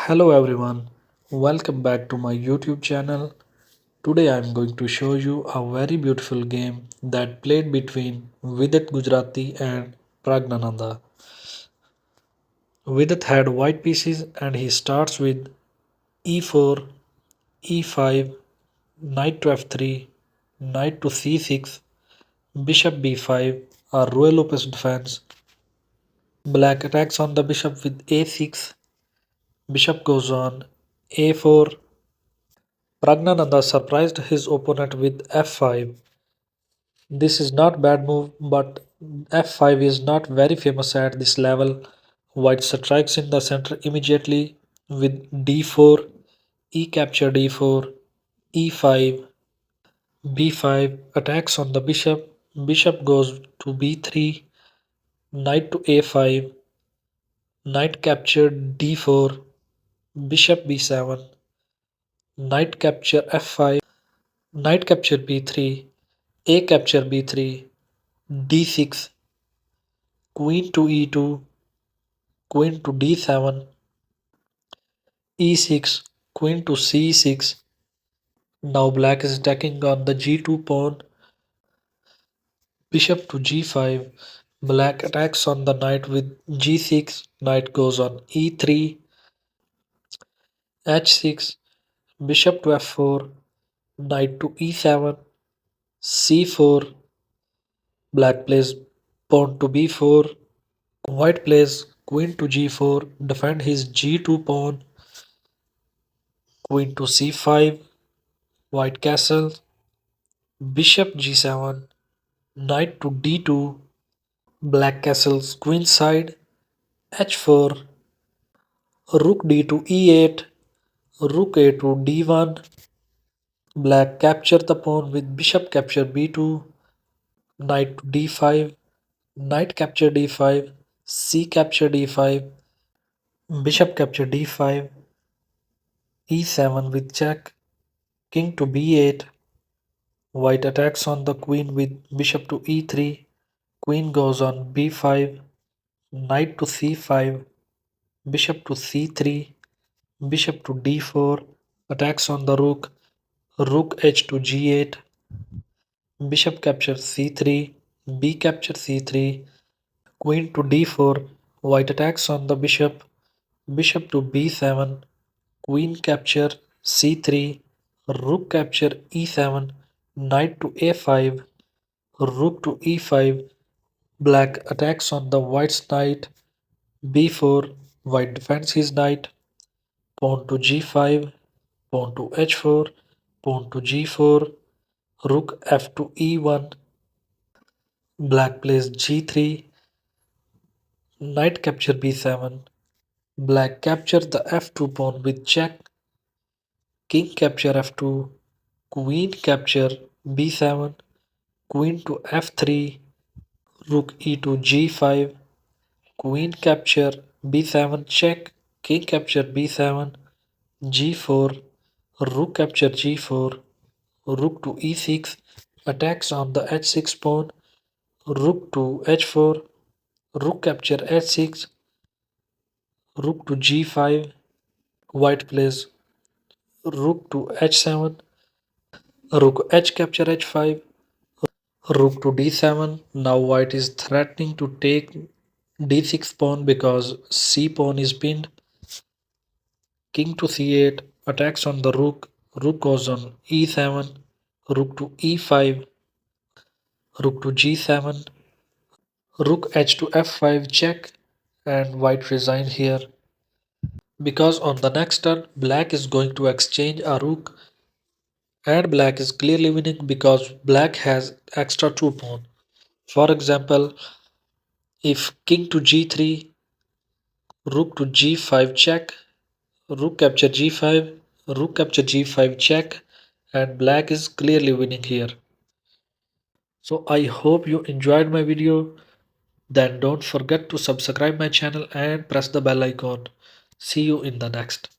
Hello everyone, welcome back to my YouTube channel. Today I am going to show you a very beautiful game that played between Vidit Gujarati and Pragnananda. Vidit had white pieces and he starts with e4, e5, knight to f3, knight to c6, bishop b5, a royal opus defense. Black attacks on the bishop with a6, bishop goes on a4. Pragnananda surprised his opponent with f5. This is not bad move, but f5 is not very famous at this level. White strikes in the center immediately with d4, e capture d4, e5, b5, attacks on the bishop, bishop goes to b3, knight to a5, knight capture d4, bishop b7, knight capture f5, knight capture b3, a capture b3, d6, queen to e2, queen to d7, e6, queen to c6. Now black is attacking on the g2 pawn, bishop to g5. Black attacks on the knight with g6, knight goes on e3, h6, bishop to f4, knight to e7, c4. Black plays pawn to b4, white plays queen to g4, defend his g2 pawn, queen to c5, white castle, bishop g7, knight to d2, black castles queenside, h4, rook d to e8, rook a to d1, black capture the pawn with bishop capture b2, knight to d5, knight capture d5, c capture d5, bishop capture d5, e7 with check, king to b8, white attacks on the queen with bishop to e3, queen goes on b5, knight to c5, bishop to c3, bishop to d4, attacks on the rook, rook h to g8, bishop capture c3, b capture c3, queen to d4, white attacks on the bishop, bishop to b7, queen capture c3, rook capture e7, knight to a5, rook to e5, black attacks on the white's knight, b4, white defends his knight, pawn to g5, pawn to h4, pawn to g4, rook f to e1, black plays g3, knight capture b7, black capture the f2 pawn with check, king capture f2, queen capture b7, queen to f3, rook e to g5, queen capture b7 check, king capture b7, g4, rook capture g4, rook to e6, attacks on the h6 pawn, rook to h4, rook capture h6, rook to g5, white plays rook to h7, rook h capture h5, rook to d7. Now white is threatening to take d6 pawn because c pawn is pinned. King to c8, attacks on the rook, rook goes on e7, rook to e5, rook to g7, rook h to f5 check, and white resign here because on the next turn black is going to exchange a rook and black is clearly winning because black has extra 2 pawn. For example, if king to g3, rook to g5 check, rook capture g5, rook capture g5 check, and black is clearly winning here. So I hope you enjoyed my video. Then don't forget to subscribe my channel and press the bell icon. See you in the next.